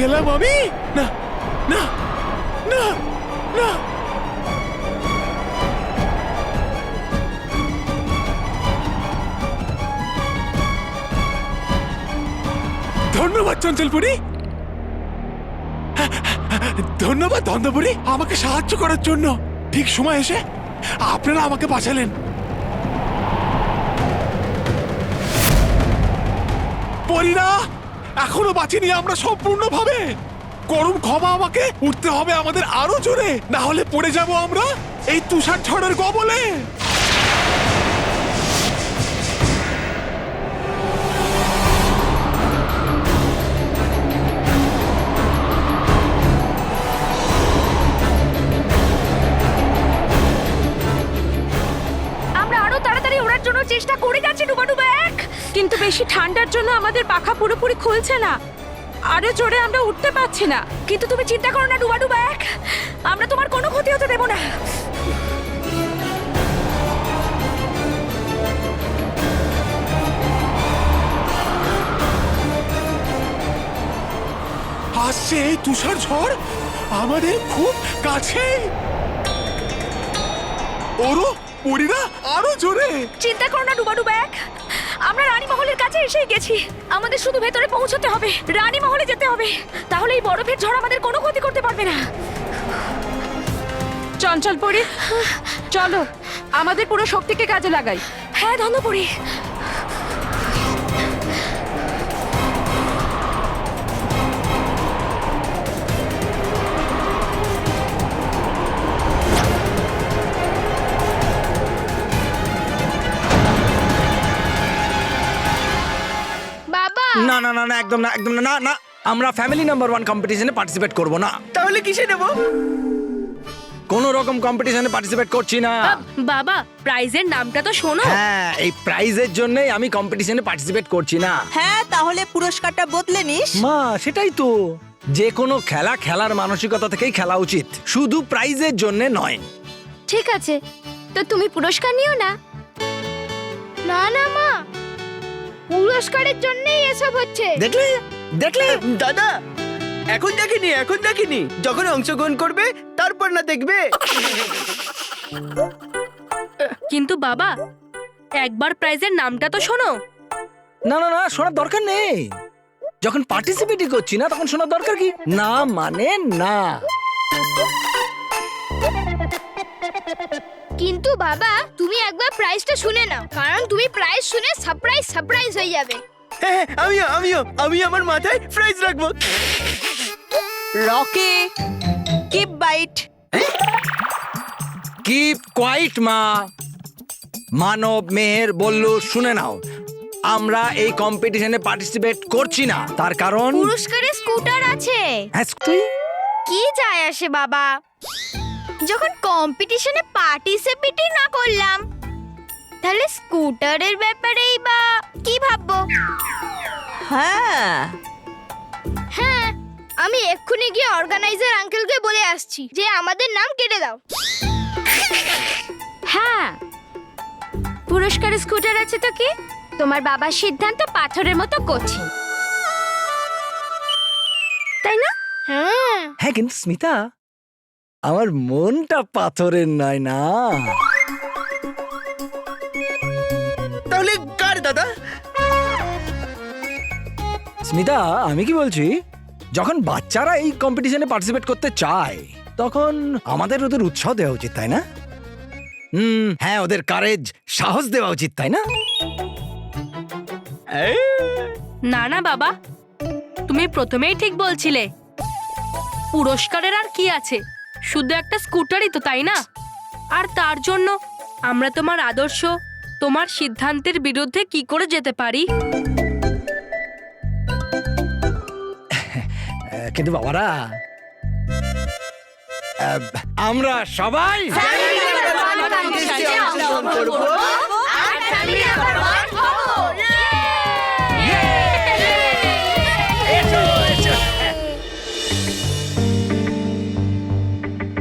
গেলাম আমি? না না না না, ধন্যবাদ চঞ্চলপুরি, ধন্যবাদ ধন্যপুরি আমাকে সাহায্য করার জন্য। ঠিক সময় এসে আপনারা আমাকে বাঁচালেন। পরিনা, এখনো বাঁচিনি আমরা সম্পূর্ণভাবে। করুন ক্ষমা আমাকে, উঠতে হবে আমাদের আরো জোরে, না হলে পড়ে যাব আমরা এই তুষার ঝড়ের কবলে। চেষ্টা করে যাচ্ছে ডুবাডুবা এক, কিন্তু বেশি ঠান্ডার জন্য আমাদের পাখা পুরোপুরি খুলছে না, আরো জোরে আমরা উঠতে পারছি না। কিন্তু তুমি চিন্তা করো না ডুবাডুবা এক, আমরা তোমার কোনো ক্ষতি হতে দেব না। আসছে এই তুষার ঝড় আমাদের খুব কাছে। ওরো পরিনা, আরো জোরে। চিন্তা করো না ডুবাডুবা এক, আমরা রানীমহলের কাছে এসে গেছি। আমাদের শুধু ভেতরে পৌঁছতে হবে, রানীমহলে যেতে হবে, তাহলে এই বরফের ঝড় আমাদের কোনো ক্ষতি করতে পারবে না। চঞ্চলপুরি, চলো আমাদের পুরো শক্তিকে কাজে লাগাই। হ্যাঁ ধন্যপুরি। না না না না, একদম না, একদম না, না না, আমরা ফ্যামিলি নাম্বার 1 কম্পিটিশনে পার্টিসিপেট করব না। তাহলে কিসে নেব? কোন রকম কম্পিটিশনে পার্টিসিপেট করছি না। বাবা, প্রাইজের নামটা তো শোনো। হ্যাঁ, এই প্রাইজের জন্যই আমি কম্পিটিশনে পার্টিসিপেট করছি না। হ্যাঁ, তাহলে পুরস্কারটা বদলে নিস। মা, সেটাই তো, যে কোনো খেলা খেলার মানসিকতা থেকেই খেলা উচিত, শুধু প্রাইজের জন্য নয়। ঠিক আছে, তো তুমি পুরস্কার নিও না। না না মা, পুরস্কারের জন্যই এসব হচ্ছে। দেখলে দেখলে দাদা, এখন দেখিনি, এখন দেখিনি, যখন অংশগ্রহণ করবে তারপর না দেখবে। কিন্তু বাবা, একবার প্রাইজের নামটা তো শোনো। না না না, শোনার দরকার নেই। যখন পার্টিসিপেটই করছি না তখন শোনার দরকার কি? না মানে না। কিন্তু বাবা, তুমি একবার প্রাইজটা শুনে নাও, কারণ তুমি প্রাইজ শুনে সারপ্রাইজ হয়ে যাবে। হ্যাঁ, আমি আমার মাথায় প্রাইজ রাখবো। Rocky, keep bite. Keep quiet মা। মানব, মেহের, বল্লু, শুনে নাও, আমরা এই কম্পিটিশনে পার্টিসিপেট করছি না। তার কারণ পুরস্কারে স্কুটার আছে। হ্যাঁ, তুই কি যায় আসে বাবা, যখন কম্পিটিশনে পার্টিসিপেটই না করলাম, তাহলে স্কুটারের ব্যাপারেই বা কি ভাববো? হ্যাঁ, হ্যাঁ, আমি এক্ষুনি গিয়ে অর্গানাইজার আঙ্কেলকে বলে আসছি যে আমাদের নাম কেটে দাও। হ্যাঁ, পুরস্কারে স্কুটার আছে তো কি, তোমার বাবার সিদ্ধান্ত পাথরের মতো কঠিন, তাই না? হ্যাঁ, হ্যাঁ, কিন্তু স্মিতা, আমার মনটা পাথরের নয় না। তাহলে কার দাদা? স্মিতা, আমি কি বলছি, যখন বাচ্চারা এই কম্পিটিশনে পার্টিসিপেট করতে চায় তখন আমাদের ওদের উৎসাহ দেওয়া উচিত, তাই না? হ্যাঁ, ওদের কারেজ, সাহস দেওয়া উচিত, তাই না? না না বাবা, তুমি প্রথমেই ঠিক বলছিলে, পুরস্কারের আর কি আছে, শুধু একটা স্কুটারই তো, তাই না? আর তার জন্য আমরা তোমার আদর্শ, তোমার সিদ্ধান্তের বিরুদ্ধে কি করে যেতে পারি? কিন্তু বাবারা, আমরা সবাই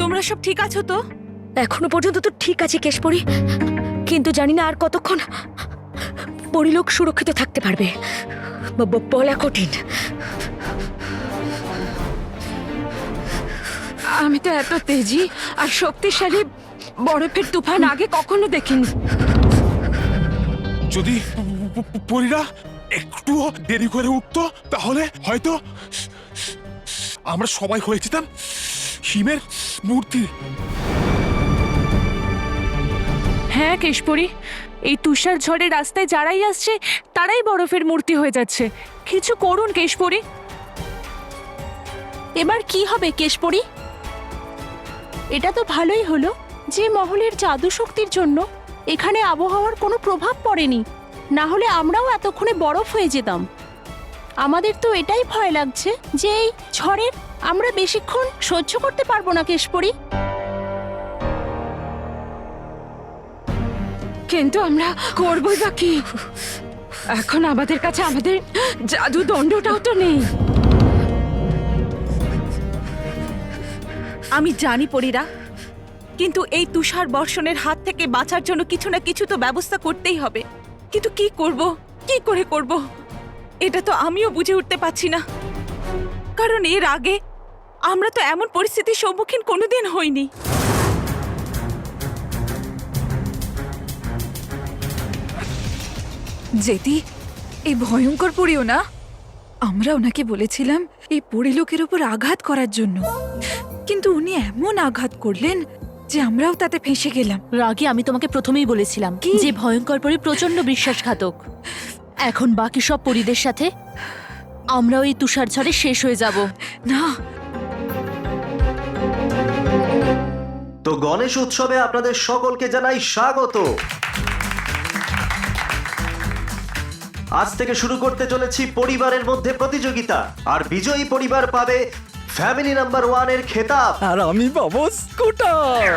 তোমরা সব ঠিক আছো তো? এখনো পর্যন্ত তো ঠিক আছে কেশপরি, কিন্তু জানি না আর কতক্ষণ পরিলোক সুরক্ষিত থাকতে পারবে, বলা কঠিন। আমি তো এত তেজি আর শক্তিশালী বরফের তুফান আগে কখনো দেখিনি। যদি পরীরা একটুও দেরি করে উঠতো তাহলে হয়তো আমরা সবাই হয়ে যেতাম হিমের মূর্তি। হ্যাঁ কেশপুরী, এই তুষার ঝড়ে রাস্তায় যারাই আসছে তারাই বরফের মূর্তি হয়ে যাচ্ছে। কিছু করুন কেশপুরী। এবার কি হবে কেশপুরী? এটা তো ভালোই হলো যে মহলের জাদু শক্তির জন্য এখানে আবহাওয়ার কোনো প্রভাব পড়েনি, না হলে আমরাও এতক্ষণে বরফ হয়ে যেতাম। আমাদের তো এটাই ভয় লাগছে যে এই ঝড়ের আমরা বেশিক্ষণ সহ্য করতে পারবো না কেশপুরী। কিন্তু আমরা করবই বা কি? এখন আমাদের কাছে আমাদের জাদু দণ্ডটাও তো নেই। আমি জানি পরীরা, কিন্তু এই তুষার বর্ষণের হাত থেকে বাঁচার জন্য কিছু না কিছু তো ব্যবস্থা করতেই হবে। কিন্তু কি করব, কি করে করব, এটা তো আমিও বুঝে উঠতে পারছি না। কারণ এর আগে আমরা তো এমন পরিস্থিতির সম্মুখীন কোনোদিন হইনি। জেদি, এই ভয়ঙ্কর পড়িও না। আমরা ওনাকে বলেছিলাম এই পরিলোকের উপর আঘাত করার জন্য, কিন্তু উনি এমন আঘাত করলেন যে আমরাও তাতে ফেঁসে গেলাম। রাগে আমি তোমাকে প্রথমেই বলেছিলাম কি? যে ভয়ঙ্কর পরী প্রচন্ড বিশ্বাসঘাতক। এখন বাকি সব পরীদের সাথে আমরাও এই তুষার ঝড়ে শেষ হয়ে যাব। না, তো গণেশ উৎসবে আপনাদের সকলকে জানাই স্বাগত। আজ থেকে শুরু করতে চলেছি পরিবারের মধ্যে প্রতিযোগিতা, আর বিজয়ী পরিবার পাবে ফ্যামিলি নাম্বার 1 এর খেতাব। আর আমি পাবো স্কুটার।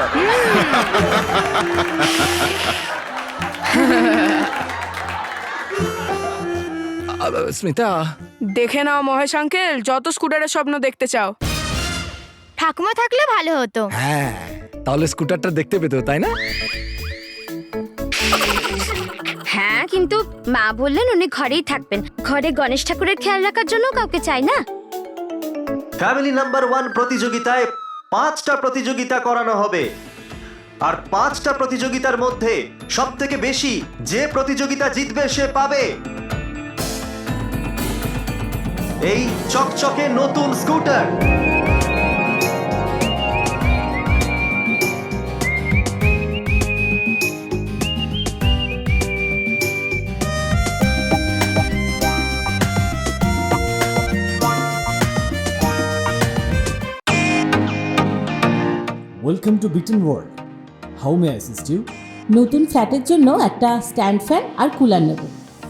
স্মিতা, দেখে নাও মহেশ আঙ্কেল, যত স্কুটারের স্বপ্ন দেখতে চাও। ঠাকুমা থাকলে ভালো হতো। হ্যাঁ তাহলে স্কুটারটা দেখতে পেতো, তাই না? হ্যাঁ, কিন্তু মা বললেন উনি ঘরেই থাকবেন, ঘরে গণেশ ঠাকুরের খেয়াল রাখার জন্য কাউকে চাই না। ফ্যামিলি নাম্বার 1 প্রতিযোগিতায় 5টা প্রতিযোগিতা করানো হবে, আর 5টা প্রতিযোগিতার মধ্যে সবথেকে বেশি যে প্রতিযোগিতা জিতবে সে পাবে এই চকচকে নতুন scooter. Welcome to Bitten world. How may I assist you? নতুন ফ্ল্যাটের জন্য একটা স্ট্যান্ড ফ্যান আর কুলার নেব।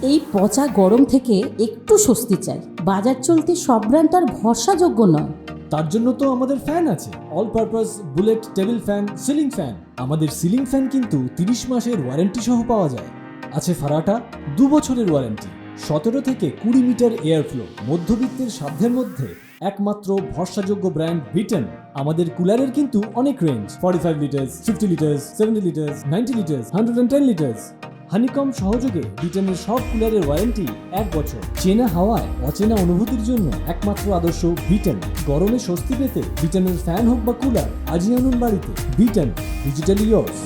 এই পচা গরম থেকে একটু স্বস্তি চাই। বাজার চলতে সব ব্র্যান্ড আর ভরসাযোগ্য নয়। তার জন্য তো আমাদের ফ্যান আছে, all purpose bullet table fan, ceiling fan. আমাদের সিলিং ফ্যান কিন্তু 30 মাসের ওয়ারেন্টি সহ পাওয়া যায়। আছে ফারাটা 2 বছরের ওয়ারেন্টি, 17 থেকে 20 মিটার এয়ার ফ্লো, মধ্যবিত্তের সাধ্যের মধ্যে একমাত্র ভরসাযোগ্য ব্র্যান্ড বিটেন। আমাদের কুলারের কিন্তু অনেক range, 45 litres, 50 litres, 70 litres, 90 litres, 110 litres. Honeycomb সহযোগে বিটেনের সব কুলারের ওয়ারেন্টি 1 বছর। চেনা হাওয়ায় অচেনা অনুভূতির জন্য একমাত্র আদর্শ বিটেন। গরমে স্বস্তি পেতে বিটেনের ফ্যান হোক বা কুলার আজই আনুন বাড়িতে। Beaten, digitally yours.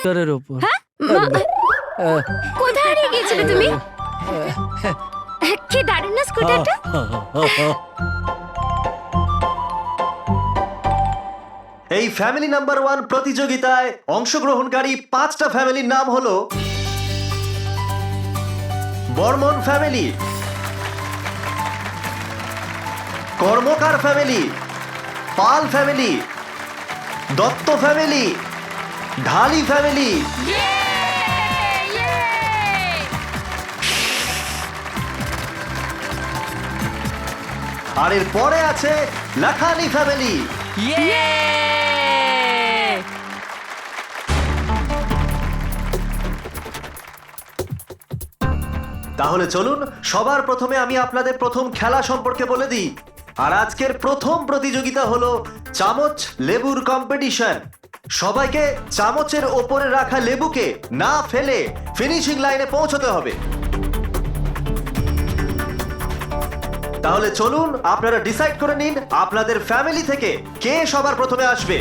স্কুটারের ওপর। কোথায় হারিয়ে গিয়েছিলে তুমি? কি দারুণ না স্কুটারটা। এই ফ্যামিলি নাম্বার 1 প্রতিযোগিতায় অংশগ্রহণকারী 5টা ফ্যামিলির নাম হলো বর্মন ফ্যামিলি, কর্মকার ফ্যামিলি, পাল ফ্যামিলি, দত্ত ফ্যামিলি, ঢালি ফ্যামিলি। আর এর পরে আছে লাখানি ফ্যামিলি। তাহলে চলুন সবার প্রথমে আমি আপনাদের প্রথম খেলা সম্পর্কে বলে দিই। আর আজকের প্রথম প্রতিযোগিতা হলো চামচ লেবুর কম্পিটিশন। সবাইকে চামচের ওপরে রাখা লেবুকে না ফেলে ফিনিশিং লাইনে পৌঁছতে হবে। তাহলে চলুন আপনারা ডিসাইড করে নিন আপনাদের ফ্যামিলি থেকে কে সবার প্রথমে আসবে।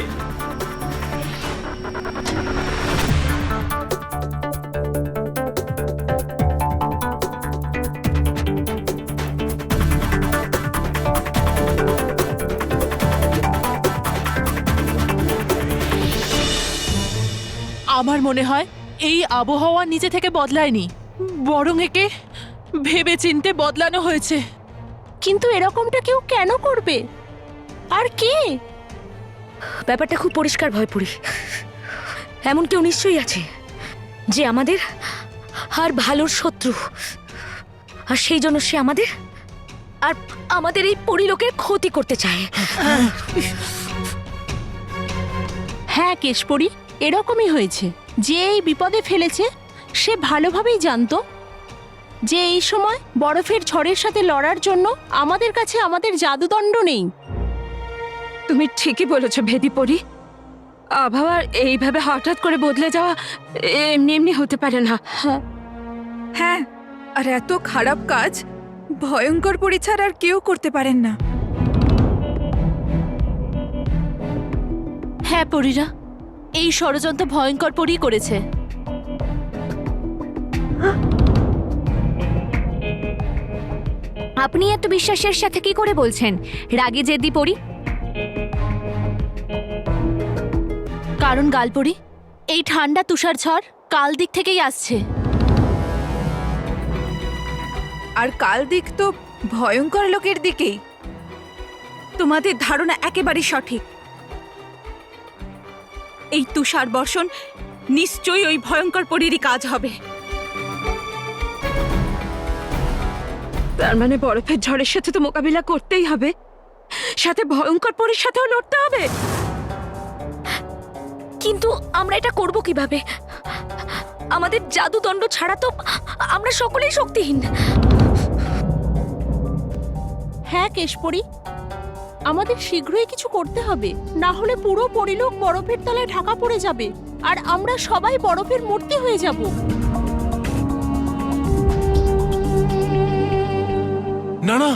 আমার মনে হয় এই আবহাওয়া নিজে থেকে বদলায়নি, বরং একে ভেবে চিনতে বদলানো হয়েছে। কিন্তু এরকমটা কেউ কেন করবে? আর কে? ব্যাপারটা খুব পরিষ্কার ভয়পুরি। এমন কেউ নিশ্চয়ই আছে যে আমাদের আর ভালোর শত্রু, আর সেই জন্য সে আমাদের এই পরিলোকের ক্ষতি করতে চায়। হ্যাঁ কেশপরি, এরকমই হয়েছে। যে এই বিপদে ফেলেছে সে ভালোভাবেই জানতো যে এই সময় বরফের ঝড়ের সাথে লড়ার জন্য আমাদের কাছে আমাদের জাদুদণ্ড নেই। তুমি ঠিকই বলেছ ভেদিপরি। আবহাওয়া এইভাবে হঠাৎ করে বদলে যাওয়া এমনি এমনি হতে পারে না। হ্যাঁ, আর এত খারাপ কাজ ভয়ঙ্কর পরি ছাড়া আর কেউ করতে পারেন না। হ্যাঁ পরীরা, এই ষড়যন্ত্র ভয়ঙ্কর পরই করেছে। আপনি এত বিশ্বাসের সাথে কি করে বলছেন রাগে জেদি পড়ি? কারণ গালপরি, এই ঠান্ডা তুষার ঝড় কাল দিক থেকেই আসছে। আর কাল দিক তো ভয়ঙ্কর লোকের দিকেই। তোমাদের ধারণা একেবারেই সঠিক। এই তুষার বর্ষণ নিশ্চয়ই ওই ভয়ঙ্কর পরীরই কাজ হবে। তার মানে বরফের ঝড়ের সাথে তো মোকাবিলা করতেই হবে, সাথে ভয়ঙ্কর পরীর সাথেও লড়তে হবে। কিন্তু আমরা এটা করব কিভাবে? আমাদের জাদুদণ্ড ছাড়া তো আমরা সকলেই শক্তিহীন। হ্যাঁ কেশপরি, আমাদের শীঘ্রই কিছু করতে হবে, না হলে পুরো পরিলোক বরফের তলায় ঢাকা পড়ে যাবে আর আমরা সবাই বরফের মূর্তি হয়ে যাব। না না,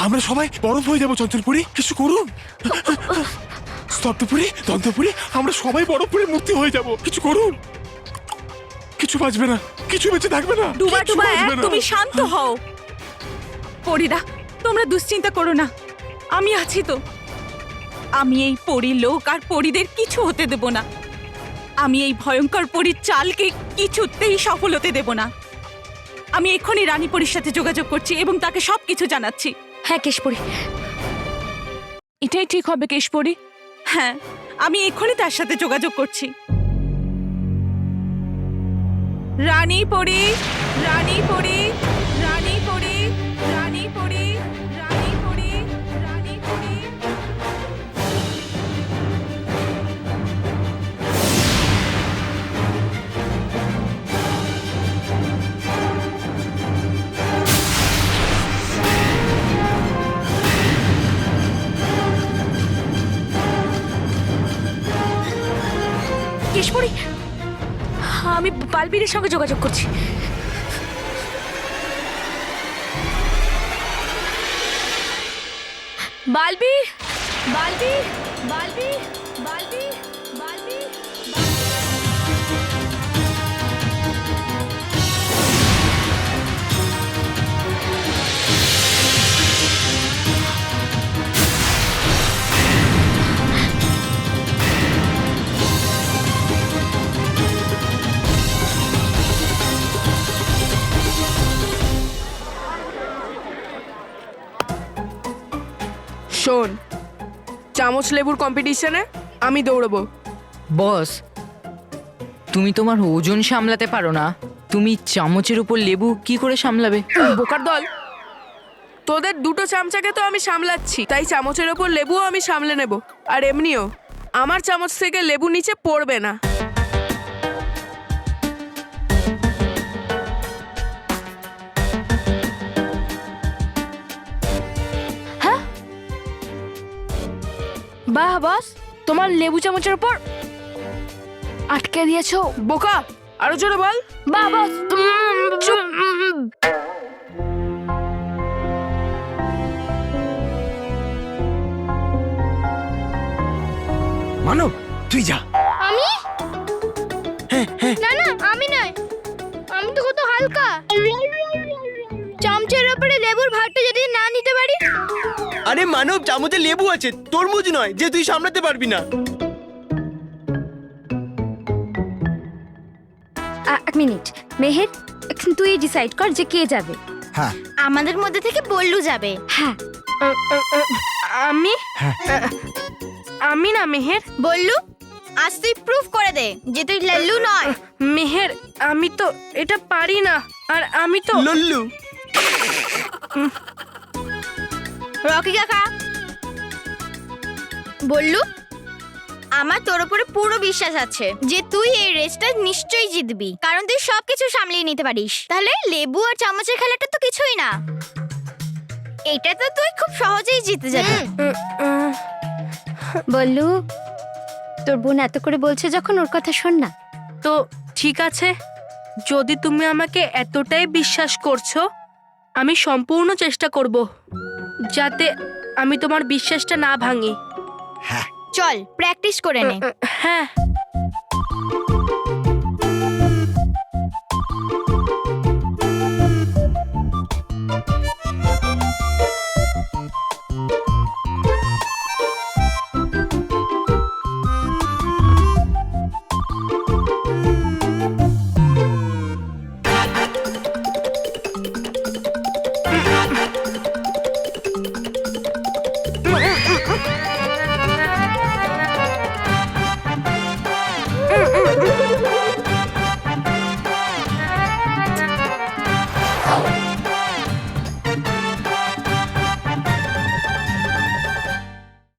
আমরা সবাই বরফ হয়ে যাবো। চঞ্চলপুরি, কিছু করুন। স্তব্ধপুরি, দন্তপুরি, আমরা সবাই বরফপুরে মূর্তি হয়ে যাব। কিছু করুন। কিছু বাঁচবে না, কিছু বেঁচে থাকবে না। ডুবা কিচ্ছু ডুবা বাঁচবে না। তুমি শান্ত হও। পরীরা, তোমরা দুশ্চিন্তা করো না, আমি আছি তো। আমি এই পরী লোক আর পরীদের কিছু হতে দেব না। আমি এই ভয়ঙ্কর পরীর চালকে কিছুতেই সফল হতে দেব না। আমি এক্ষুনি রানী পরীর সাথে যোগাযোগ করছি এবং তাকে সবকিছু জানাচ্ছি। হ্যাঁ কেশপরি, এটাই ঠিক হবে কেশপরি। হ্যাঁ, আমি এক্ষুনি তার সাথে যোগাযোগ করছি। রানী পরী, রানী পরী, রানী পরী, রানী পরী, রানী পরী, রানী পরী। কেশপরি, আমি বালবীরের সঙ্গে যোগাযোগ করছি। বালবি, বালবি, বালবি, বালবি, বালবি। শোন, চামচ লেবুর কম্পিটিশনে আমি দৌড়বো। বস, তুমি তোমার ওজন সামলাতে পারো না, তুমি চামচের উপর লেবু কি করে সামলাবে? বোকার দল, তোদের দুটো চামচাকে তো আমি সামলাচ্ছি, তাই চামচের ওপর লেবুও আমি সামলে নেব। আর এমনিও আমার চামচ থেকে লেবু নিচে পড়বে না। বাহ বস, তোমার লেবু চামচের উপর আটকে দিয়েছো। বোকা, আরো জোরে বল। বাহ বস, মানব, তুই যা। আমি না না, আমি নয়, আমি তো কত হালকা। চামচের উপরে লেবুর ভাগটা যদি না নিতে পারি। আরে মানব, চামচে লেবু আছে, তরমুজ নয় যে তুই সামলাতে পারবি না। এক মিনিট মেহের, এখন তুই ডিসাইড কর যে কে যাবে। হ্যাঁ। আমাদের মধ্যে থেকে বল্লু যাবে। হ্যাঁ। আমি হ্যাঁ। আমি না মেহের। বল্লু, আজ তুই প্রুফ করে দে যে তুই লল্লু নয়। মেহের, আমি তো এটা পারি না। আর আমি তো লল্লু। রকি কাকা, বল্লু, আমার তোর উপরে পুরো বিশ্বাস আছে যে তুই এই রেসটা নিশ্চয়ই জিতবি, কারণ তুই সবকিছু সামলিয়ে নিতে পারিস। তাহলে লেবু আর চামচের খেলাটা তো কিছুই না, এটা তো তুই খুব সহজেই জিতে যাবি। বল্লু, তোর বোন এত করে বলছে যখন ওর কথা শোন না। তো ঠিক আছে, যদি তুমি আমাকে এতটাই বিশ্বাস করছো, আমি সম্পূর্ণ চেষ্টা করব যাতে আমি তোমার বিশ্বাসটা না ভাঙি। চল প্র্যাকটিস করে নে। হ্যাঁ।